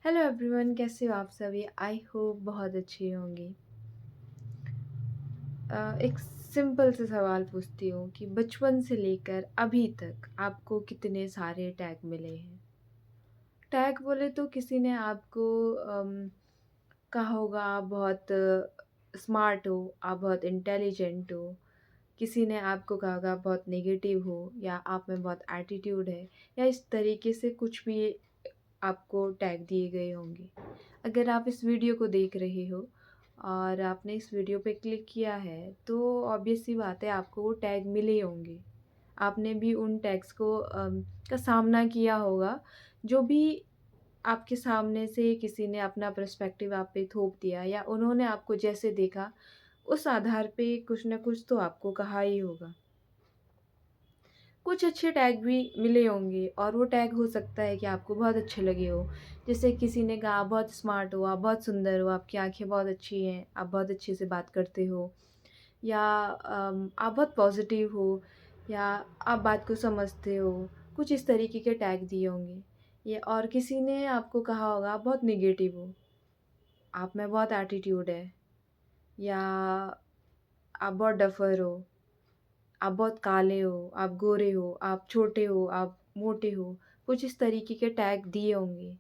Hello everyone, कैसे हो आप सभी? आई होप बहुत अच्छे होंगे। एक सिंपल सा सवाल पूछती हूँ कि बचपन से लेकर अभी तक आपको कितने सारे टैग मिले हैं? टैग बोले तो किसी ने आपको कहा होगा आप बहुत स्मार्ट हो, आप बहुत इंटेलिजेंट हो। किसी ने आपको कहा होगा आप बहुत नेगेटिव हो या आप में बहुत एटीट्यूड है, या इस तरीके से कुछ भी आपको टैग दिए गए होंगे। अगर आप इस वीडियो को देख रहे हो और आपने इस वीडियो पे क्लिक किया है, तो ऑब्वियस सी बात है आपको वो टैग मिले ही होंगे। आपने भी उन टैग्स को का सामना किया होगा। जो भी आपके सामने से किसी ने अपना पर्सपेक्टिव आप पे थोप दिया या उन्होंने आपको जैसे देखा, उस आधार पे कुछ न कुछ तो आपको कहा ही होगा। कुछ अच्छे टैग भी मिले होंगे और वो टैग हो सकता है कि आपको बहुत अच्छे लगे हो। जैसे किसी ने कहा आप बहुत स्मार्ट हो, आप बहुत सुंदर हो, आपकी आँखें बहुत अच्छी हैं, आप बहुत अच्छे से बात करते हो, या आप बहुत पॉज़िटिव हो, या आप बात को समझते हो। कुछ इस तरीके के टैग दिए होंगे। या और किसी ने आपको कहा होगा आप बहुत नेगेटिव हो, आप में बहुत एटीट्यूड है, या आप बहुत डफ़र हो, आप बहुत काले हो, आप गोरे हो, आप छोटे हो, आप मोटे हो। कुछ इस तरीके के टैग दिए होंगे।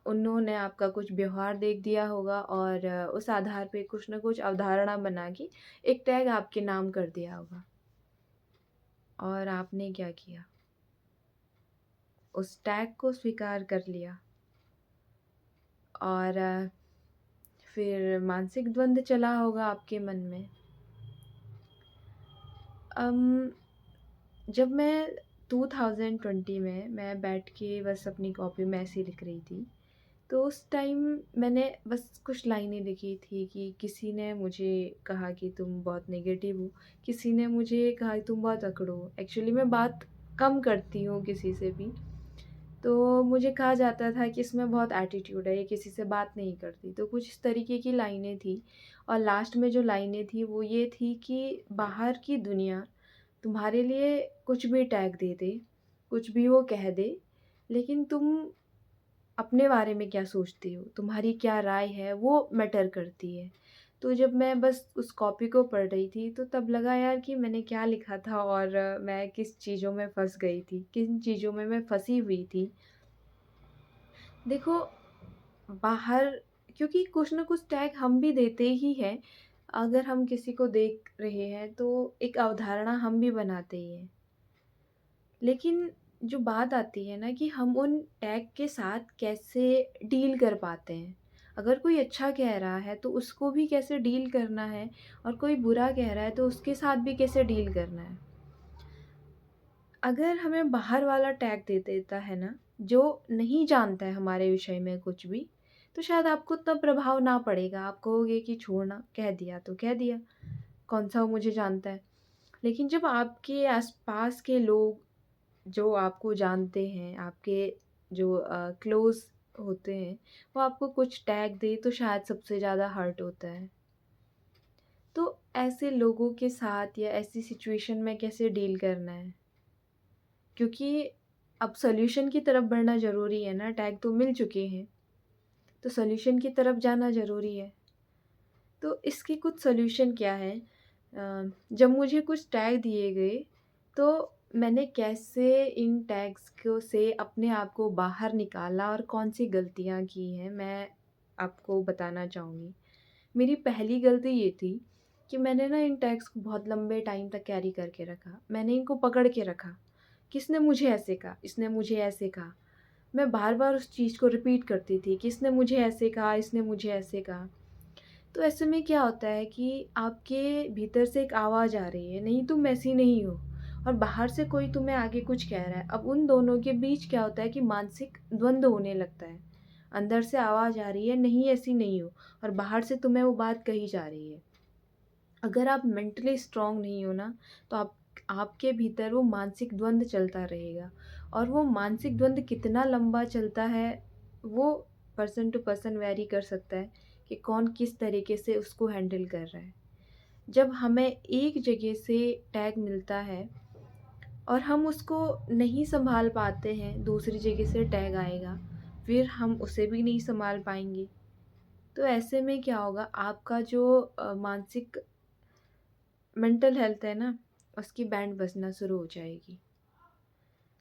उन्होंने आपका कुछ व्यवहार देख दिया होगा और उस आधार पे कुछ न कुछ अवधारणा बना के एक टैग आपके नाम कर दिया होगा। और आपने क्या किया? उस टैग को स्वीकार कर लिया और फिर मानसिक द्वंद चला होगा आपके मन में। अम, जब मैं 2020 में मैं बैठ के बस अपनी कॉपी में ऐसे ही लिख रही थी, तो उस टाइम मैंने बस कुछ लाइनें लिखी थी कि किसी ने मुझे कहा कि तुम बहुत नेगेटिव हो, किसी ने मुझे कहा कि तुम बहुत अकड़ो हो। एक्चुअली मैं बात कम करती हूँ किसी से भी, तो मुझे कहा जाता था कि इसमें बहुत एटीट्यूड है, ये किसी से बात नहीं करती। तो कुछ इस तरीके की लाइनें थी और लास्ट में जो लाइनें थी वो ये थी कि बाहर की दुनिया तुम्हारे लिए कुछ भी टैग दे दे, कुछ भी वो कह दे, लेकिन तुम अपने बारे में क्या सोचती हो, तुम्हारी क्या राय है, वो मैटर करती है। तो जब मैं बस उस कॉपी को पढ़ रही थी, तो तब लगा यार कि मैंने क्या लिखा था और मैं किस चीज़ों में फँस गई थी, किन चीज़ों में मैं फँसी हुई थी। देखो, बाहर क्योंकि कुछ न कुछ टैग हम भी देते ही हैं। अगर हम किसी को देख रहे हैं, तो एक अवधारणा हम भी बनाते ही हैं। लेकिन जो बात आती है ना कि हम उन टैग के साथ कैसे डील कर पाते हैं। अगर कोई अच्छा कह रहा है तो उसको भी कैसे डील करना है, और कोई बुरा कह रहा है तो उसके साथ भी कैसे डील करना है। अगर हमें बाहर वाला टैग दे देता है ना, जो नहीं जानता है हमारे विषय में कुछ भी, तो शायद आपको उतना प्रभाव ना पड़ेगा। आप कहोगे कि छोड़ना, कह दिया तो कह दिया, कौन-सा वो मुझे जानता है। लेकिन जब आपके आस-पास के लोग जो आपको जानते हैं, आपके जो क्लोज़ होते हैं, वो आपको कुछ टैग दें तो शायद सबसे ज़्यादा हर्ट होता है। तो ऐसे लोगों के साथ या ऐसी सिचुएशन में कैसे डील करना है? क्योंकि अब सॉल्यूशन की तरफ बढ़ना ज़रूरी है ना, टैग तो मिल चुके हैं, तो सॉल्यूशन की तरफ जाना ज़रूरी है। तो इसके कुछ सॉल्यूशन क्या है? जब मुझे कुछ टैग दिए गए, तो मैंने कैसे इन टैग्स को से अपने आप को बाहर निकाला और कौन-सी गलतियाँ की हैं, मैं आपको बताना चाहूँगी। मेरी पहली गलती ये थी कि मैंने ना इन टैग्स को बहुत लंबे टाइम तक कैरी करके रखा। मैंने इनको पकड़ के रखा। किसने मुझे ऐसे कहा, इसने मुझे ऐसे कहा। मैं बार-बार उस चीज़ को रिपीट करती थी कि इसने मुझे ऐसे कहा, इसने मुझे ऐसे कहा। तो ऐसे में क्या होता है कि आपके भीतर से एक आवाज़ आ रही है, नहीं तुम ऐसी नहीं हो, और बाहर से कोई तुम्हें आगे कुछ कह रहा है। अब उन दोनों के बीच क्या होता है कि मानसिक द्वंद्व होने लगता है। अंदर से आवाज़ आ रही है, नहीं ऐसी नहीं हो, और बाहर से तुम्हें वो बात कही जा रही है। अगर आप मेंटली स्ट्रॉन्ग नहीं हो ना, तो आपके भीतर वो मानसिक द्वंद्व चलता रहेगा, और वो मानसिक द्वंद्व कितना लंबा चलता है, वो पर्सन टू पर्सन वैरी कर सकता है कि कौन किस तरीके से उसको हैंडल कर रहा है। जब हमें एक जगह से टैग मिलता है और हम उसको नहीं सँभाल पाते हैं, दूसरी जगह से टैग आएगा, फिर हम उसे भी नहीं सँभाल पाएँगे। तो ऐसे में क्या होगा, आपका जो मानसिक मेंटल हेल्थ है ना, उसकी बैंड बजना शुरू हो जाएगी।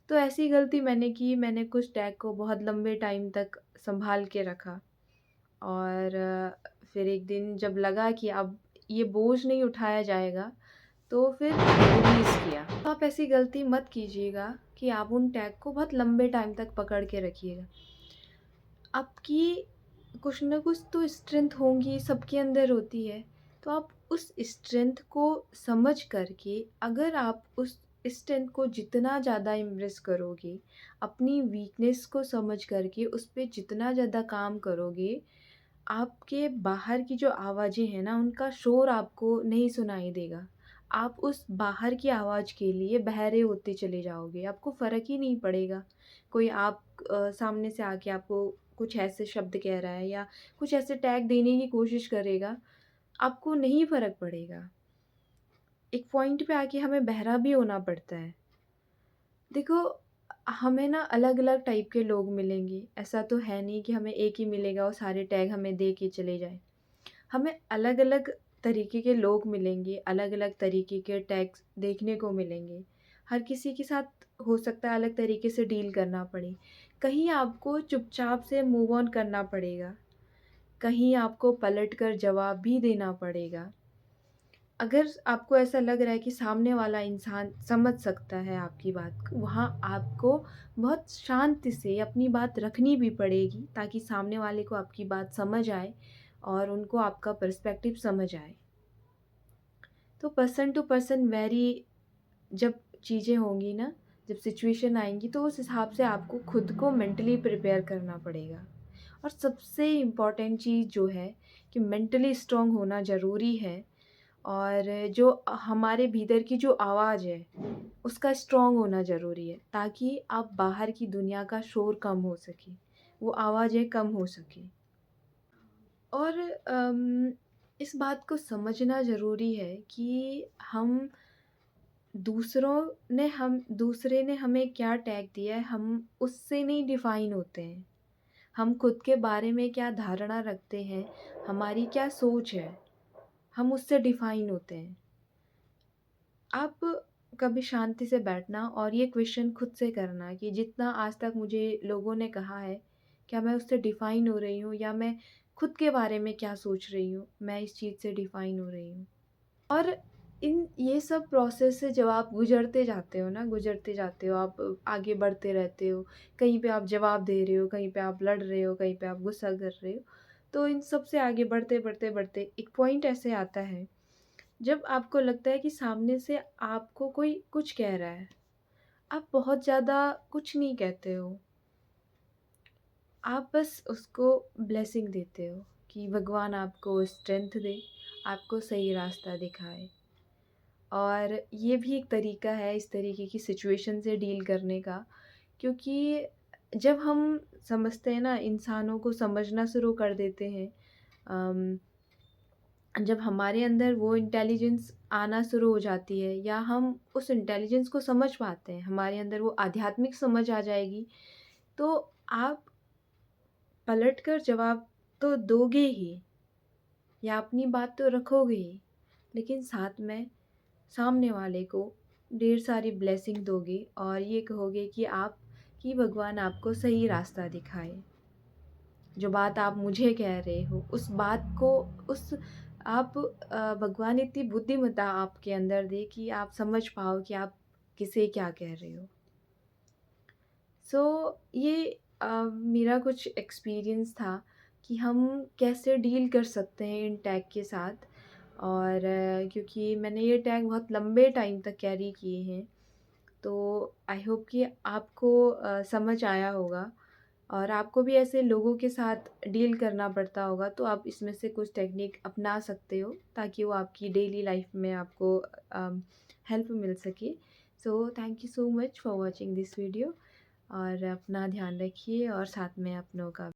तो ऐसी गलती मैंने की, मैंने कुछ टैग को बहुत लंबे टाइम तक सँभाल के रखा और फिर एक दिन जब लगा कि अब ये बोझ नहीं उठाया जाएगा, तो फिर रिलीज़ किया। तो आप ऐसी गलती मत कीजिएगा कि आप उन टैग को बहुत लंबे टाइम तक पकड़ के रखिएगा। आपकी कुछ न कुछ तो स्ट्रेंथ होंगी, सबके अंदर होती है। तो आप उस स्ट्रेंथ को समझ कर के अगर आप उस स्ट्रेंथ को जितना ज़्यादा इम्प्रेस करोगे, अपनी वीकनेस को समझ कर के उस पे जितना ज़्यादा काम करोगे, आपके बाहर की जो आवाज़ें हैं ना, उनका शोर आपको नहीं सुनाई देगा। आप उस बाहर की आवाज़ के लिए बहरे होते चले जाओगे, आपको फ़र्क ही नहीं पड़ेगा। कोई सामने से आके आपको कुछ ऐसे शब्द कह रहा है या कुछ ऐसे टैग देने की कोशिश करेगा, आपको नहीं फ़र्क पड़ेगा। एक पॉइंट पे आके हमें बहरा भी होना पड़ता है। देखो, हमें ना अलग-अलग टाइप के लोग मिलेंगे, ऐसा तो है नहीं कि हमें एक ही मिलेगा और सारे टैग हमें दे के चले जाए। हमें अलग-अलग तरीके के लोग मिलेंगे, अलग-अलग तरीके के टैग्स देखने को मिलेंगे। हर किसी के साथ हो सकता है अलग तरीके से डील करना पड़े। कहीं आपको चुपचाप से मूव ऑन करना पड़ेगा, कहीं आपको पलटकर जवाब भी देना पड़ेगा। अगर आपको ऐसा लग रहा है कि सामने वाला इंसान समझ सकता है आपकी बात को, वहाँ आपको बहुत शांति से अपनी बात रखनी भी पड़ेगी ताकि सामने वाले को आपकी बात समझ आए और उनको आपका पर्सपेक्टिव समझ आए। तो पर्सन टू पर्सन वेरी जब चीज़ें होंगी ना, जब सिचुएशन आएँगी तो उस हिसाब से आपको खुद को मेंटली प्रिपेयर करना पड़ेगा। और सबसे इम्पोर्टेंट चीज़ जो है कि मेंटली स्ट्रॉन्ग होना ज़रूरी है और जो हमारे भीतर की जो आवाज़ है, उसका स्ट्रॉन्ग होना ज़रूरी है ताकि आप बाहर की दुनिया का शोर कम हो सके, वो आवाज़ें कम हो सकें। और इस बात को समझना ज़रूरी है कि दूसरे ने हमें क्या टैग दिया है, हम उससे नहीं डिफ़ाइन होते हैं। हम खुद के बारे में क्या धारणा रखते हैं, हमारी क्या सोच है, हम उससे डिफ़ाइन होते हैं। आप कभी शांति से बैठना और ये क्वेश्चन खुद से करना कि जितना आज तक मुझे लोगों ने कहा है, क्या मैं उससे डिफ़ाइन हो रही हूँ या मैं खुद के बारे में क्या सोच रही हूँ, मैं इस चीज़ से डिफ़ाइन हो रही हूँ। और इन ये सब प्रोसेस से जब आप गुज़रते जाते हो, आप आगे बढ़ते रहते हो, कहीं पे आप जवाब दे रहे हो, कहीं पे आप लड़ रहे हो, कहीं पे आप गुस्सा कर रहे हो। तो इन सब से आगे बढ़ते एक पॉइंट ऐसे आता है, जब आपको लगता है कि सामने से आपको कोई कुछ कह रहा है, आप बहुत ज़्यादा कुछ नहीं कहते हो, आप बस उसको ब्लेसिंग देते हो कि भगवान आपको स्ट्रेंथ दे, आपको सही रास्ता दिखाए। और ये भी एक तरीका है इस तरीके की सिचुएशन से डील करने का, क्योंकि जब हम समझते हैं ना, इंसानों को समझना शुरू कर देते हैं, अम, जब हमारे अंदर वो इंटेलिजेंस आना शुरू हो जाती है या हम उस इंटेलिजेंस को समझ पाते हैं, हमारे अंदर वो आध्यात्मिक समझ आ जाएगी, तो आप पलटकर जवाब तो दोगे ही या अपनी बात तो रखोगे ही, लेकिन साथ में सामने वाले को ढेर सारी ब्लेसिंग दोगे और ये कहोगे कि भगवान आपको सही रास्ता दिखाए। जो बात आप मुझे कह रहे हो, उस बात को उस आप भगवान इतनी बुद्धिमत्ता आपके अंदर दे कि आप समझ पाओ कि आप किसे क्या कह रहे हो। सो ये मेरा कुछ एक्सपीरियंस था कि हम कैसे डील कर सकते हैं इन टैग के साथ। और क्योंकि मैंने ये टैग बहुत लंबे टाइम तक कैरी किए हैं, तो आई होप कि आपको समझ आया होगा और आपको भी ऐसे लोगों के साथ डील करना पड़ता होगा, तो आप इसमें से कुछ टेक्निक अपना सकते हो ताकि वो आपकी डेली लाइफ में आपको हेल्प मिल सके। So thank you so much for watching this video और अपना ध्यान रखिए और साथ में अपनों का